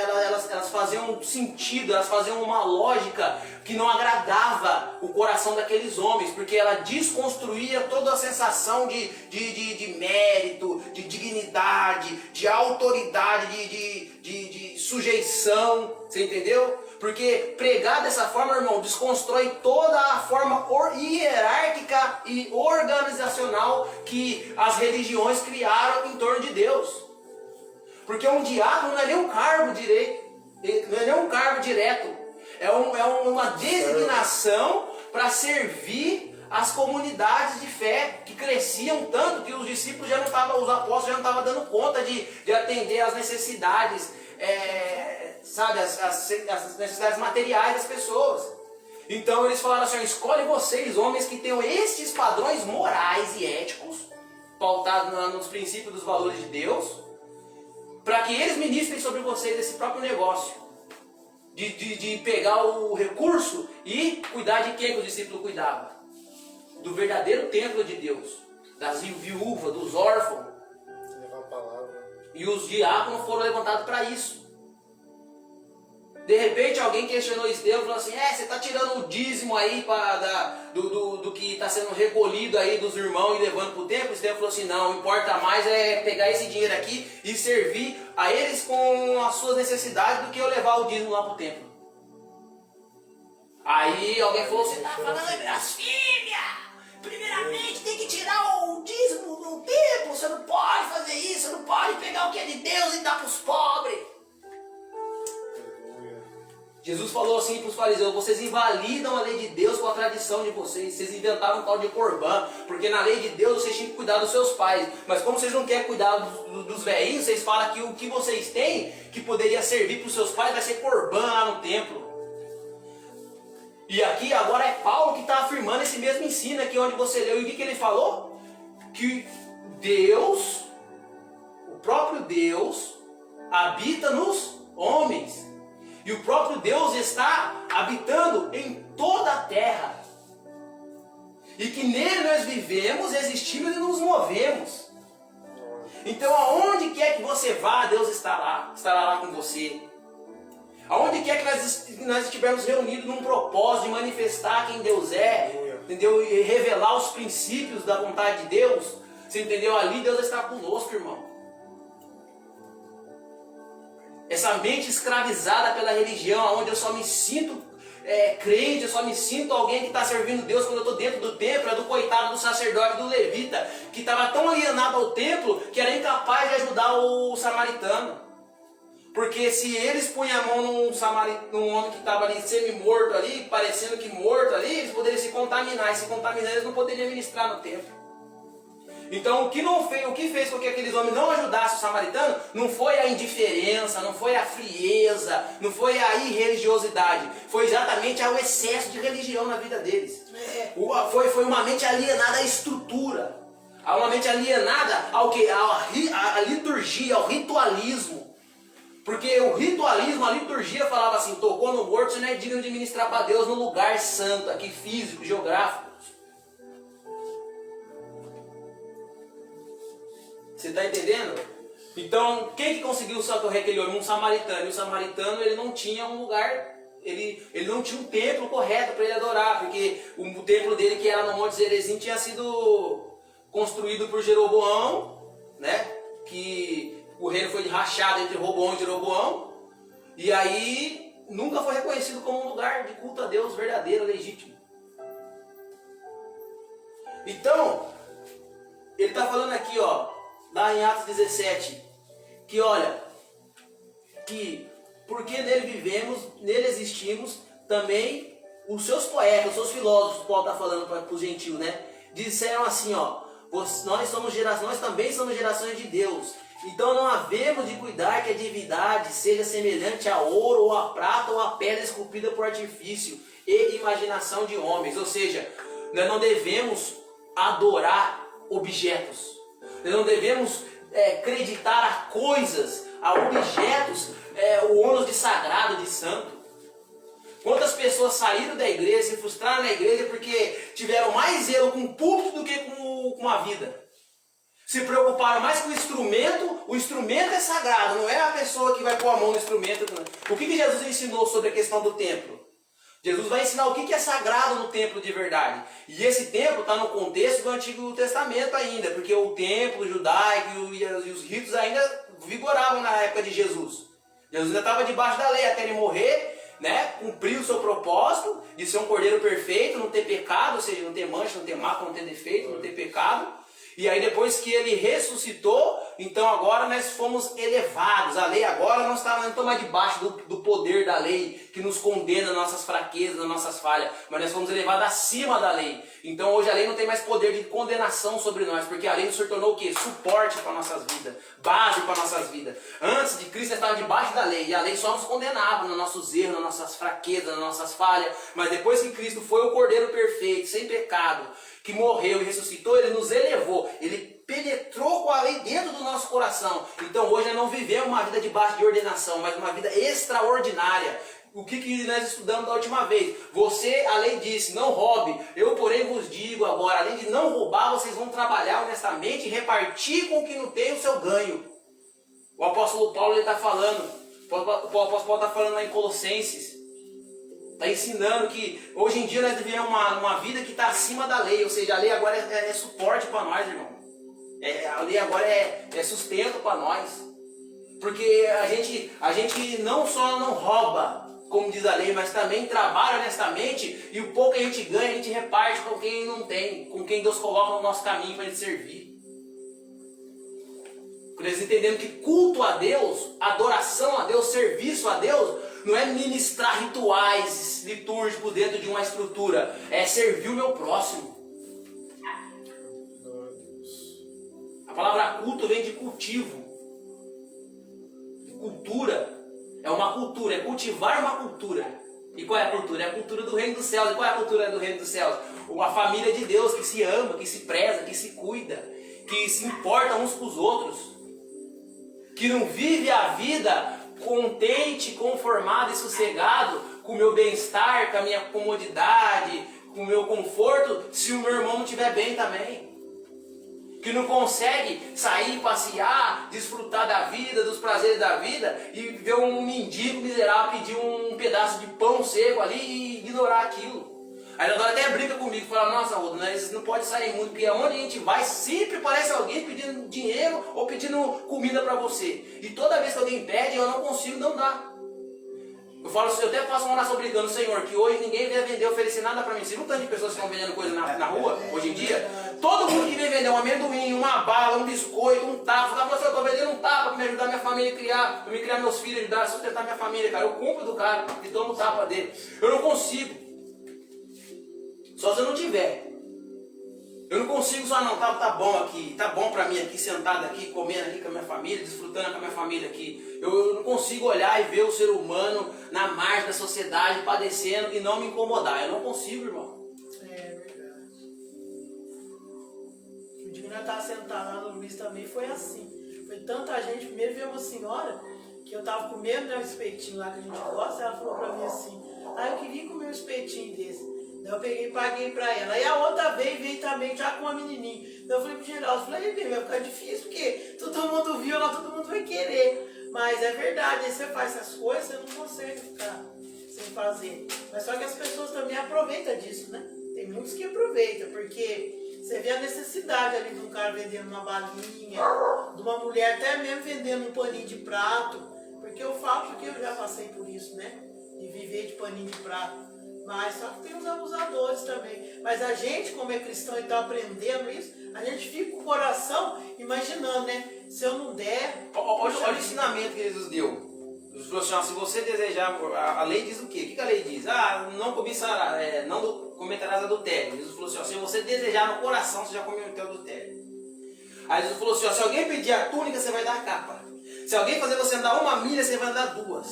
faziam sentido, elas faziam uma lógica que não agradava o coração daqueles homens, porque ela desconstruía toda a sensação de mérito, de dignidade, de autoridade, de sujeição, você entendeu? Porque pregar dessa forma, irmão, desconstrói toda a forma hierárquica e organizacional que as religiões criaram em torno de Deus. Porque um diácono não é nem um cargo direito, não é nem um cargo direto. É uma designação para servir as comunidades de fé que cresciam tanto que os discípulos os apóstolos já não estavam dando conta de atender às necessidades sabe, as necessidades materiais das pessoas. Então eles falaram assim, escolhe vocês, homens que tenham estes padrões morais e éticos, pautados nos princípios dos valores de Deus, para que eles ministrem sobre vocês esse próprio negócio. De pegar o recurso e cuidar de quem que o discípulo cuidava? Do verdadeiro templo de Deus, das viúvas, dos órfãos. Levar a palavra. E os diáconos foram levantados para isso. De repente alguém questionou Estevão e falou assim, você está tirando o dízimo aí do que está sendo recolhido aí dos irmãos e levando para o templo? Estevão falou assim, não, importa mais é pegar esse dinheiro aqui e servir a eles com as suas necessidades do que eu levar o dízimo lá para o templo. Aí alguém falou, você está falando de blasfêmia! Primeiramente tem que tirar o dízimo do templo, você não pode fazer isso, você não pode pegar o que é de Deus e dar para os pobres. Jesus falou assim para os fariseus, vocês invalidam a lei de Deus com a tradição de vocês. Vocês inventaram um tal de corbã, porque na lei de Deus vocês tinham que cuidar dos seus pais. Mas como vocês não querem cuidar dos velhinhos, vocês falam que o que vocês têm, que poderia servir para os seus pais, vai ser corbã lá no templo. E aqui agora é Paulo que está afirmando esse mesmo ensino aqui onde você leu. E o que ele falou? Que Deus, o próprio Deus, habita nos homens. E o próprio Deus está habitando em toda a terra. E que nele nós vivemos, existimos e nos movemos. Então aonde quer que você vá, Deus estará lá com você. Aonde quer que nós estivermos reunidos num propósito de manifestar quem Deus é, entendeu? E revelar os princípios da vontade de Deus, você entendeu? Ali Deus está conosco, irmão. Essa mente escravizada pela religião, onde eu só me sinto crente, eu só me sinto alguém que está servindo Deus quando eu estou dentro do templo, é do coitado do sacerdote, do levita, que estava tão alienado ao templo que era incapaz de ajudar o samaritano. Porque se eles punham a mão num homem que estava ali semi-morto ali, parecendo que morto ali, eles poderiam se contaminar, e se contaminando eles não poderiam ministrar no templo. Então o que fez com que aqueles homens não ajudassem o samaritano não foi a indiferença, não foi a frieza, não foi a irreligiosidade, foi exatamente o excesso de religião na vida deles. Foi uma mente alienada à estrutura, uma mente alienada ao que? À liturgia, ao ritualismo. Porque o ritualismo, a liturgia falava assim, tocou no morto, você não é digno de ministrar para Deus no lugar santo, aqui físico, geográfico. Você está entendendo? Então, quem que conseguiu socorrer aquele homem? Um samaritano. E o samaritano, ele não tinha um lugar, ele não tinha um templo correto para ele adorar, porque o templo dele, que era no Monte Zerezim, tinha sido construído por Jeroboão, né? Que o reino foi rachado entre Roboão e Jeroboão, e aí nunca foi reconhecido como um lugar de culto a Deus verdadeiro, legítimo. Então, ele está falando aqui, ó, lá em Atos 17, que olha, que porque nele vivemos, nele existimos, também os seus poetas, os seus filósofos, Paulo está falando para os gentios, né? Disseram assim, ó, nós também somos gerações de Deus, então não havemos de cuidar que a divindade seja semelhante a ouro, ou a prata, ou a pedra esculpida por artifício e imaginação de homens. Ou seja, nós não devemos adorar objetos. Nós não devemos acreditar a coisas, a objetos, o ônus de sagrado, de santo. Quantas pessoas saíram da igreja, se frustraram na igreja porque tiveram mais zelo com o púlpito do que com a vida. Se preocuparam mais com o instrumento é sagrado, não é a pessoa que vai pôr a mão no instrumento. O que Jesus ensinou sobre a questão do templo? Jesus vai ensinar o que é sagrado no templo de verdade. E esse templo está no contexto do Antigo Testamento ainda, porque o templo judaico e os ritos ainda vigoravam na época de Jesus. Jesus ainda estava debaixo da lei até ele morrer, né? Cumprir o seu propósito de ser um cordeiro perfeito, não ter pecado, ou seja, não ter mancha, não ter mácula, não ter defeito, não ter pecado. E aí depois que ele ressuscitou, então agora nós fomos elevados. A lei agora não estamos mais debaixo do poder da lei, que nos condena nas nossas fraquezas, nas nossas falhas. Mas nós fomos elevados acima da lei. Então hoje a lei não tem mais poder de condenação sobre nós, porque a lei nos tornou o quê? Suporte para nossas vidas, base para nossas vidas. Antes de Cristo nós estávamos debaixo da lei, e a lei só nos condenava nos nossos erros, nas nossas fraquezas, nas nossas falhas. Mas depois que Cristo foi o Cordeiro perfeito, sem pecado, que morreu e ressuscitou, ele nos elevou, ele penetrou com a lei dentro do nosso coração. Então hoje nós não vivemos uma vida debaixo de ordenação, mas uma vida extraordinária. O que nós estudamos da última vez? A lei disse, não roube. Eu, porém, vos digo agora, além de não roubar, vocês vão trabalhar honestamente e repartir com quem não tem o seu ganho. O apóstolo Paulo está falando, o apóstolo Paulo está falando lá em Colossenses, está ensinando que hoje em dia nós vivemos uma vida que está acima da lei, ou seja, a lei agora é suporte para nós, irmão. A lei agora é sustento para nós. Porque a gente não só não rouba, como diz a lei, mas também trabalha honestamente, e o pouco que a gente ganha, a gente reparte com quem não tem, com quem Deus coloca no nosso caminho para a gente servir. Porque nós entendemos que culto a Deus, adoração a Deus, serviço a Deus, não é ministrar rituais litúrgicos dentro de uma estrutura, é servir o meu próximo. A palavra culto vem de cultivo. Cultura é uma cultura, é cultivar uma cultura. E qual é a cultura? É a cultura do reino dos céus. E qual é a cultura do reino dos céus? Uma família de Deus que se ama, que se preza, que se cuida, que se importa uns com os outros, que não vive a vida contente, conformado e sossegado com o meu bem-estar, com a minha comodidade, com o meu conforto, se o meu irmão não estiver bem também. Que não consegue sair, passear, desfrutar da vida, dos prazeres da vida e ver um mendigo miserável pedir um pedaço de pão seco ali e ignorar aquilo. Aí a até brinca comigo, fala, nossa, Rodo, nós não pode sair muito, porque aonde a gente vai sempre parece alguém pedindo dinheiro ou pedindo comida para você. E toda vez que alguém pede, eu não consigo não dar. Eu até faço uma oração brincando, Senhor, que hoje ninguém vai vender, oferecer nada para mim. Você não tem de pessoas que estão vendendo coisa na rua, hoje em dia? Todo mundo que vem vender um amendoim, uma bala, um biscoito, um tapa, fala, eu estou vendendo um tapa para me ajudar minha família a criar, para me criar meus filhos, ajudar a sustentar minha família, cara. Eu compro do cara e tomo o tapa dele. Eu não consigo. Só se eu não tiver. Eu não consigo só não, tá bom aqui, tá bom pra mim aqui, sentado aqui, comendo aqui com a minha família, desfrutando com a minha família aqui. Eu não consigo olhar e ver o ser humano na margem da sociedade, padecendo e não me incomodar. Eu não consigo, irmão. É verdade. O dia que nós estávamos sentados lá no Luiz também foi assim. Foi tanta gente, primeiro veio uma senhora, que eu tava comendo, né, um espetinho lá que a gente gosta, ela falou pra mim assim, eu queria comer um espetinho desse. Eu peguei e paguei pra ela. E a outra vez veio também já com uma menininha. Eu falei pro Geraldo, vai ficar difícil, porque todo mundo viu lá, todo mundo vai querer. Mas é verdade, aí você faz essas coisas, você não consegue ficar sem fazer. Mas só que as pessoas também aproveitam disso, né? Tem muitos que aproveitam, porque você vê a necessidade ali de um cara vendendo uma balinha, de uma mulher até mesmo vendendo um paninho de prato. Porque eu falo, porque eu já passei por isso, né? De viver de paninho de prato. Mas só que tem os abusadores também. Mas a gente, como é cristão e está aprendendo isso, a gente fica com o coração imaginando, né? Se eu não der... Olha o ensinamento que Jesus deu. Jesus falou assim, se você desejar... A lei diz o quê? O que a lei diz? Não cobiçarás, não cometerás adultério. Jesus falou assim, se você desejar no coração, você já cometeu adultério. Aí Jesus falou assim, se alguém pedir a túnica, você vai dar a capa. Se alguém fazer você andar 1 milha, você vai andar 2.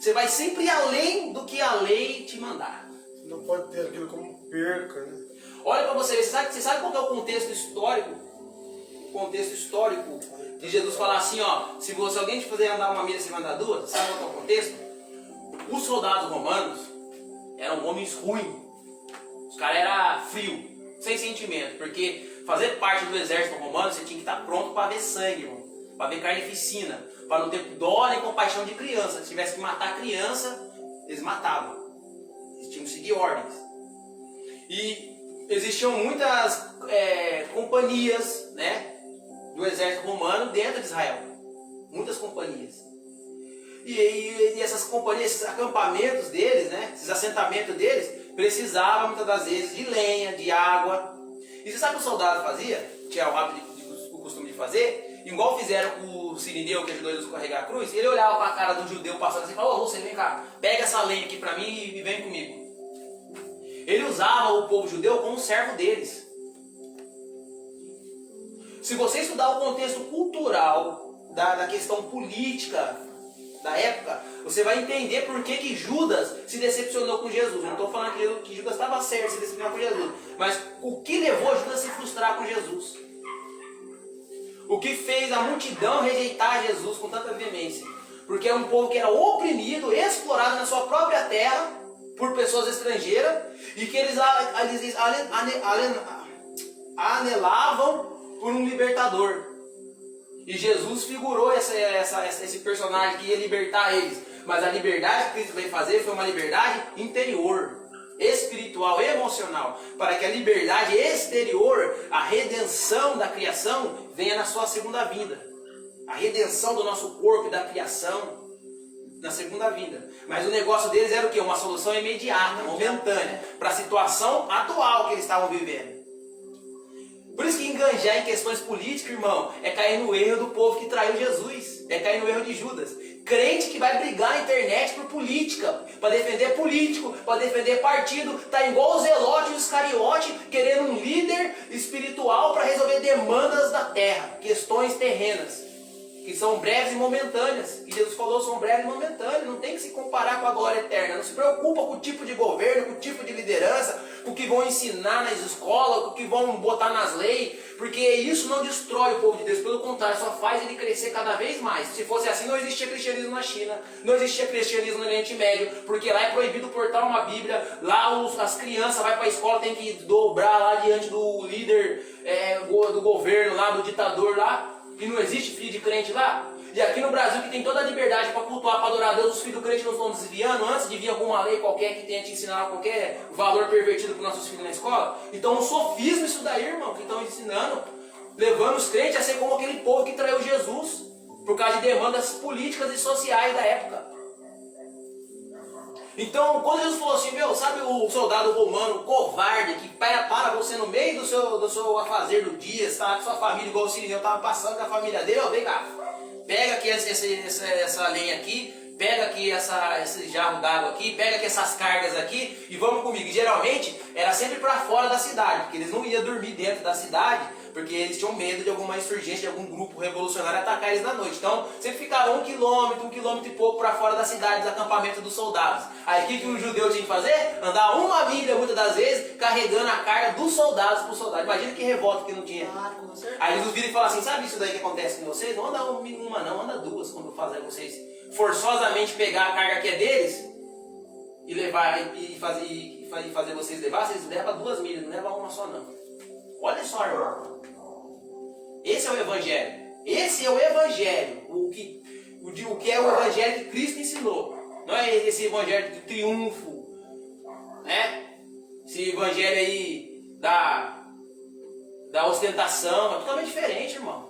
Você vai sempre além do que a lei te mandar. Não pode ter aquilo como perca, né? Olha para você ver, você sabe qual que é o contexto histórico? O contexto histórico de Jesus falar assim, se alguém te fazer andar 1 milha, você vai andar 2, sabe qual que é o contexto? Os soldados romanos eram homens ruins. Os caras eram frios, sem sentimento, porque fazer parte do exército romano, você tinha que estar pronto para ver sangue, irmão, para ver carnificina, para não ter dó nem compaixão de criança. Se tivesse que matar a criança, eles matavam. Eles tinham que seguir ordens. E existiam muitas companhias, né, do exército romano dentro de Israel. Muitas companhias. E essas companhias, esses acampamentos deles, né, esses assentamentos deles, precisavam muitas das vezes de lenha, de água. E você sabe o que o soldado fazia? tinha o costume de fazer, igual fizeram com o Sirineu, que ajudou Jesus a carregar a cruz, ele olhava para a cara do judeu passando assim e falava: ô, você vem cá, pega essa lenha aqui para mim e vem comigo. Ele usava o povo judeu como servo deles. Se você estudar o contexto cultural da questão política da época, você vai entender por que Judas se decepcionou com Jesus. Eu não estou falando que Judas estava certo se decepcionar com Jesus, mas o que levou Judas a se frustrar com Jesus? O que fez a multidão rejeitar Jesus com tanta veemência? Porque é um povo que era oprimido, explorado na sua própria terra por pessoas estrangeiras, e que eles anelavam por um libertador. E Jesus figurou esse personagem que ia libertar eles. Mas a liberdade que Cristo veio fazer foi uma liberdade interior, espiritual, emocional. Para que a liberdade exterior, a redenção da criação, venha na sua segunda vinda. A redenção do nosso corpo e da criação na segunda vinda. Mas o negócio deles era o quê? Uma solução imediata, momentânea, para a situação atual que eles estavam vivendo. Por isso que enganjar em questões políticas, irmão, é cair no erro do povo que traiu Jesus. É cair no erro de Judas. Crente que vai brigar na internet por política, para defender político, para defender partido, tá igual os Zelote e os Iscariote, querendo um líder espiritual para resolver demandas da terra, questões terrenas, que são breves e momentâneas. E Jesus falou, são breves e momentâneas, não tem que se comparar com a glória eterna. Não se preocupa com o tipo de governo, com o tipo de liderança, com o que vão ensinar nas escolas, com o que vão botar nas leis, porque isso não destrói o povo de Deus, pelo contrário, só faz ele crescer cada vez mais. Se fosse assim, não existia cristianismo na China, não existia cristianismo no Oriente Médio, porque lá é proibido portar uma Bíblia, lá as crianças vão para a escola, tem que dobrar lá diante do líder do governo lá, do ditador lá, e não existe filho de crente lá. E aqui no Brasil, que tem toda a liberdade para cultuar, para adorar a Deus, os filhos do crente não estão desviando antes de vir alguma lei qualquer que tenha te ensinar qualquer valor pervertido para os nossos filhos na escola. Então é um sofismo isso daí, irmão, que estão ensinando, levando os crentes a ser como aquele povo que traiu Jesus, por causa de demandas políticas e sociais da época. Então, quando Jesus falou assim, meu, sabe o soldado romano covarde que para você no meio do seu afazer do dia, está com sua família, igual o Sirineu estava passando com a família dele, ó, vem cá, pega aqui essa lenha aqui, pega aqui esse jarro d'água aqui, pega aqui essas cargas aqui e vamos comigo. E, geralmente era sempre para fora da cidade, porque eles não iam dormir dentro da cidade, porque eles tinham medo de alguma insurgência, de algum grupo revolucionário atacar eles na noite. Então sempre ficavam 1 quilômetro e pouco para fora da cidade, dos acampamentos dos soldados. Aí o que o judeu tinha que fazer? Andar 1 milha muitas das vezes, carregando a carga dos soldados para os soldados. Imagina que revolta que não tinha. Aí Jesus vira e fala assim, sabe isso daí que acontece com vocês? Não anda uma não, anda 2 quando fazem vocês forçosamente pegar a carga que é deles e levar e fazer vocês levar, vocês levam 2 milhas, não levam uma só não. Olha só, irmão. Esse é o Evangelho. Esse é o Evangelho. O que é o Evangelho que Cristo ensinou. Não é esse Evangelho de triunfo, né? Esse Evangelho aí da ostentação. É totalmente diferente, irmão.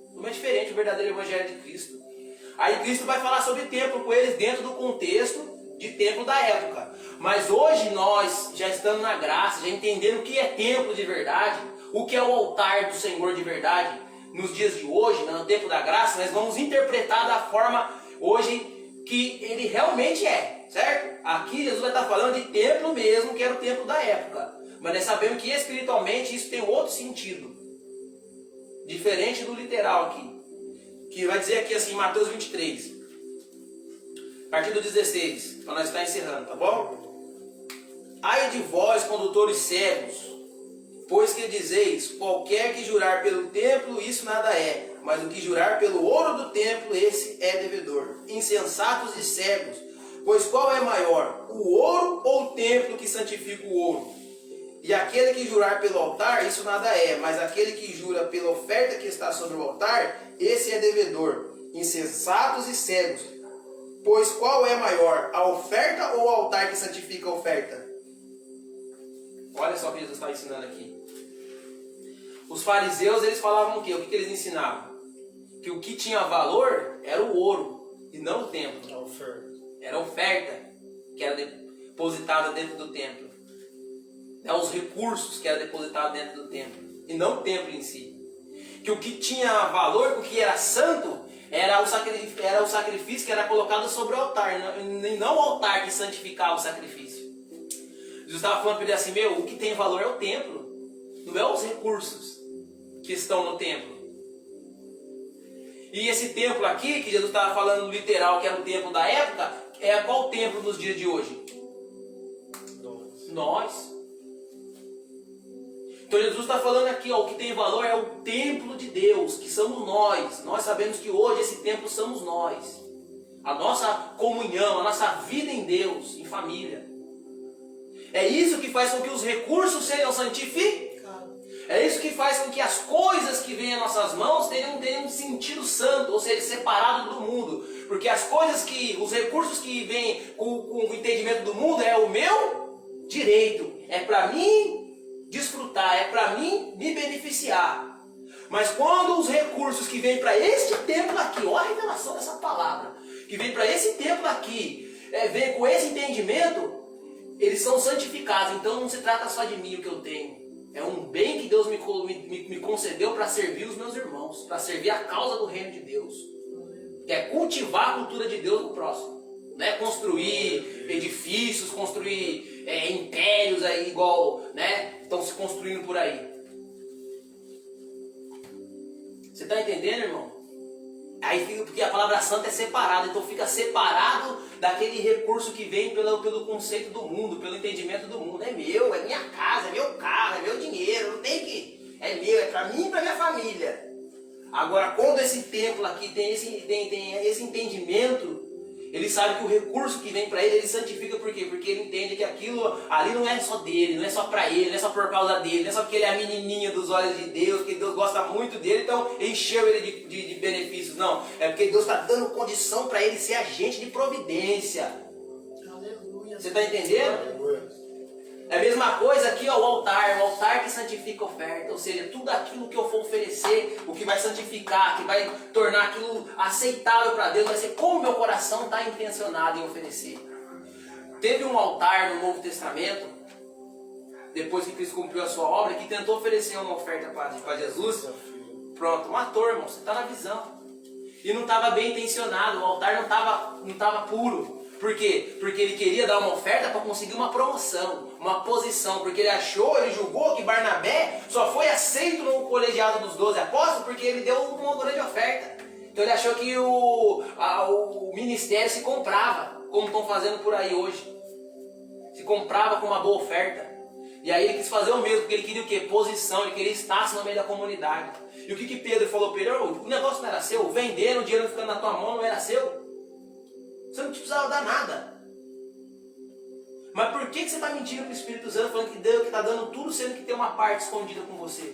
Totalmente diferente o verdadeiro Evangelho de Cristo. Aí Cristo vai falar sobre templo com eles dentro do contexto de templo da época. Mas hoje nós, já estando na graça, já entendendo o que é templo de verdade, o que é o altar do Senhor de verdade, nos dias de hoje, no tempo da graça, nós vamos interpretar da forma hoje que ele realmente é, certo? Aqui Jesus vai estar falando de templo mesmo, que era o templo da época. Mas nós sabemos que espiritualmente isso tem outro sentido, diferente do literal aqui. Que vai dizer aqui assim, Mateus 23, a partir do 16, para nós estar encerrando, tá bom? Ai de vós, condutores cegos, pois que dizeis, qualquer que jurar pelo templo, isso nada é, mas o que jurar pelo ouro do templo, esse é devedor. Insensatos e cegos, pois qual é maior, o ouro ou o templo que santifica o ouro? E aquele que jurar pelo altar, isso nada é, mas aquele que jura pela oferta que está sobre o altar, esse é devedor. Insensatos e cegos, pois qual é maior, a oferta ou o altar que santifica a oferta? Olha só o que Jesus está ensinando aqui. Os fariseus, eles falavam o quê? O que eles ensinavam? Que o que tinha valor era o ouro e não o templo. Era a oferta que era depositada dentro do templo. Os recursos que eram depositados dentro do templo e não o templo em si. que o que tinha valor, o que era santo, era o sacrifício que era colocado sobre o altar, não o altar que santificava o sacrifício. Jesus estava falando para ele assim, o que tem valor é o templo, não é os recursos que estão no templo. E esse templo aqui, que Jesus estava falando literal, que era o templo da época, é qual templo nos dias de hoje? Nós. Então Jesus está falando aqui, o que tem valor é o templo de Deus, que somos nós. Nós sabemos que hoje esse templo somos nós. A nossa comunhão, a nossa vida em Deus, em família. É isso que faz com que os recursos sejam santificados. É isso que faz com que as coisas que vêm em nossas mãos tenham um sentido santo, ou seja, separado do mundo. Porque as coisas os recursos que vêm com o entendimento do mundo é o meu direito. É para mim desfrutar, é para mim me beneficiar. Mas quando os recursos que vêm para este templo aqui, olha a revelação dessa palavra, que vem para esse templo aqui, vem com esse entendimento, eles são santificados. Então não se trata só de mim o que eu tenho. É um bem que Deus me concedeu para servir os meus irmãos, para servir a causa do reino de Deus. Que é cultivar a cultura de Deus no próximo. Não é construir edifícios, construir impérios aí igual, estão se construindo por aí. Você está entendendo, irmão? Aí fica, porque a palavra santa é separada, então fica separado daquele recurso que vem pelo conceito do mundo, pelo entendimento do mundo. É meu, é minha casa, é meu carro, é meu dinheiro, não tem que... É meu, é para mim e para minha família. Agora, quando esse templo aqui tem esse entendimento, ele sabe que o recurso que vem para ele santifica. Por quê? Porque ele entende que aquilo ali não é só dele, não é só para ele, não é só por causa dele, não é só porque ele é a menininha dos olhos de Deus, que Deus gosta muito dele, então encheu ele de benefícios. Não, é porque Deus está dando condição para ele ser agente de providência. Aleluia. Você está entendendo? Aleluia. É a mesma coisa aqui, ó, o altar que santifica a oferta, ou seja, tudo aquilo que eu for oferecer, o que vai santificar, que vai tornar aquilo aceitável para Deus, vai ser como meu coração está intencionado em oferecer. Teve um altar no Novo Testamento, depois que Cristo cumpriu a sua obra, que tentou oferecer uma oferta para Jesus, pronto, matou, irmão, você está na visão. E não estava bem intencionado, o altar não estava puro. Por quê? Porque ele queria dar uma oferta para conseguir uma promoção, uma posição, porque ele julgou que Barnabé só foi aceito no colegiado dos 12 apóstolos porque ele deu uma grande oferta. Então ele achou que o ministério se comprava, como estão fazendo por aí hoje. Se comprava com uma boa oferta. E aí ele quis fazer o mesmo, porque ele queria o quê? Posição, ele queria status no meio da comunidade. E o que Pedro falou para ele? O negócio não era seu, vendendo, o dinheiro ficando na tua mão não era seu. Você não precisava dar nada. Mas por que você está mentindo para o Espírito Santo, falando que Deus está dando tudo, sendo que tem uma parte escondida com você?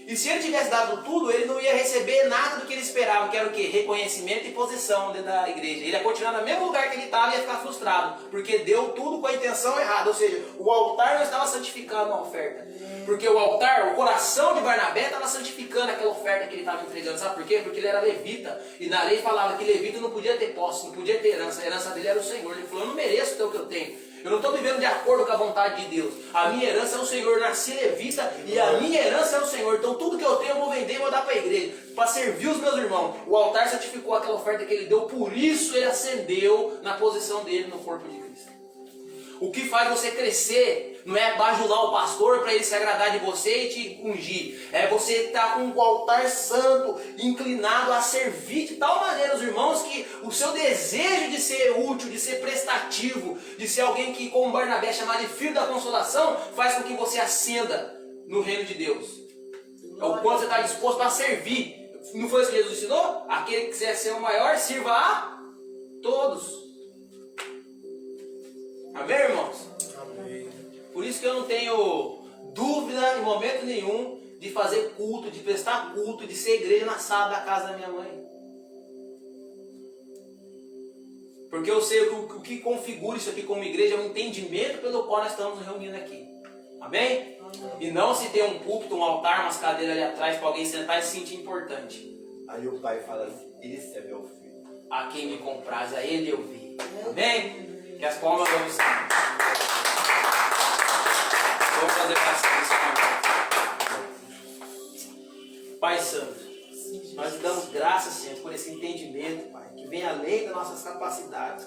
E se ele tivesse dado tudo, ele não ia receber nada do que ele esperava, que era o quê? Reconhecimento e posição dentro da igreja. Ele ia continuar no mesmo lugar que ele estava e ia ficar frustrado, porque deu tudo com a intenção errada. Ou seja, o altar não estava santificando a oferta. Porque o altar, o coração de Barnabé estava santificando aquela oferta que ele estava entregando. Sabe por quê? Porque ele era levita. E na lei falava que levita não podia ter posse, não podia ter herança. A herança dele era o Senhor. Ele falou, eu não mereço ter o que eu tenho. Eu não estou vivendo de acordo com a vontade de Deus. A minha herança é o Senhor. Eu nasci levita e a minha herança é o Senhor. Então tudo que eu tenho eu vou vender e vou dar para a igreja, para servir os meus irmãos. O altar santificou aquela oferta que ele deu. Por isso ele ascendeu na posição dele no corpo de Cristo. O que faz você crescer não é bajular o pastor para ele se agradar de você e te ungir. É você estar com o altar santo, inclinado a servir de tal maneira os irmãos que o seu desejo de ser útil, de ser prestativo, de ser alguém que, como Barnabé, chamado de filho da consolação, faz com que você ascenda no reino de Deus. É o quanto você está disposto a servir. Não foi isso que Jesus ensinou? Aquele que quiser ser o maior, sirva a todos. Amém, irmãos? Amém. Por isso que eu não tenho dúvida em momento nenhum de fazer culto, de prestar culto, de ser igreja na sala da casa da minha mãe. Porque eu sei o que configura isso aqui como igreja é o entendimento pelo qual nós estamos nos reunindo aqui. Amém? E não se tem um púlpito, um altar, umas cadeiras ali atrás para alguém sentar e se sentir importante. Aí o pai fala assim, esse é meu filho. A quem me compraz, a ele eu vi. Amém? Que as palmas vão estar. Vamos fazer bastante. Pai Santo, nós te damos graças, Senhor, por esse entendimento, Pai, que vem além das nossas capacidades,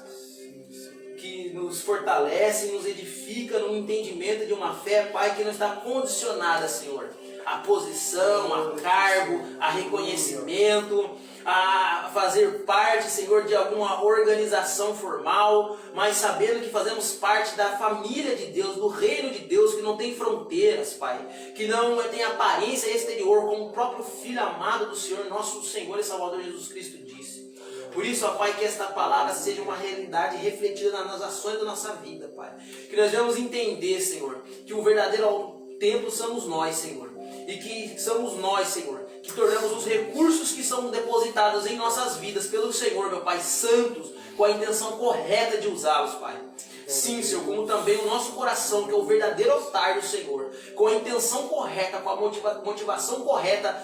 que nos fortalece e nos edifica no entendimento de uma fé, Pai, que não está condicionada, Senhor, a posição, a cargo, a reconhecimento, a fazer parte, Senhor, de alguma organização formal, mas sabendo que fazemos parte da família de Deus, do reino de Deus, que não tem fronteiras, Pai, que não tem aparência exterior, como o próprio Filho amado do Senhor, nosso Senhor e Salvador Jesus Cristo disse. Por isso, ó Pai, que esta palavra seja uma realidade refletida nas ações da nossa vida, Pai. Que nós vamos entender, Senhor, que o verdadeiro templo somos nós, Senhor. E que somos nós, Senhor, que tornamos os recursos que são depositados em nossas vidas pelo Senhor, meu Pai, santos, com a intenção correta de usá-los, Pai. Sim, Senhor, como também o nosso coração, que é o verdadeiro altar do Senhor, com a intenção correta, com a motivação correta,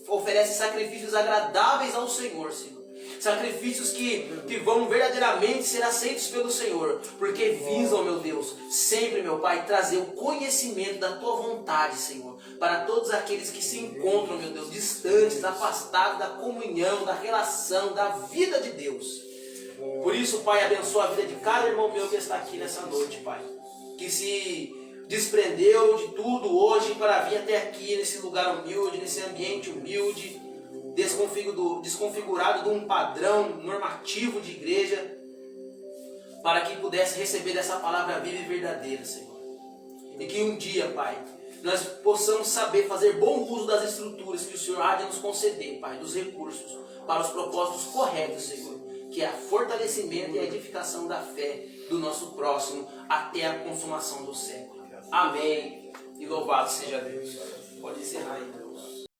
oferece sacrifícios agradáveis ao Senhor, Senhor. Sacrifícios que vão verdadeiramente ser aceitos pelo Senhor, porque visam, meu Deus, sempre, meu Pai, trazer o conhecimento da Tua vontade, Senhor, para todos aqueles que se encontram, meu Deus, distantes, afastados da comunhão, da relação, da vida de Deus. Por isso, Pai, abençoa a vida de cada irmão meu que está aqui nessa noite, Pai, que se desprendeu de tudo hoje para vir até aqui, nesse lugar humilde, nesse ambiente humilde, desconfigurado de um padrão normativo de igreja, para que pudesse receber dessa palavra viva e verdadeira, Senhor. E que um dia, Pai, nós possamos saber fazer bom uso das estruturas que o Senhor há de nos conceder, Pai, dos recursos, para os propósitos corretos, Senhor, que é a fortalecimento e a edificação da fé do nosso próximo até a consumação do século. Amém. E louvado seja Deus. Pode encerrar aí.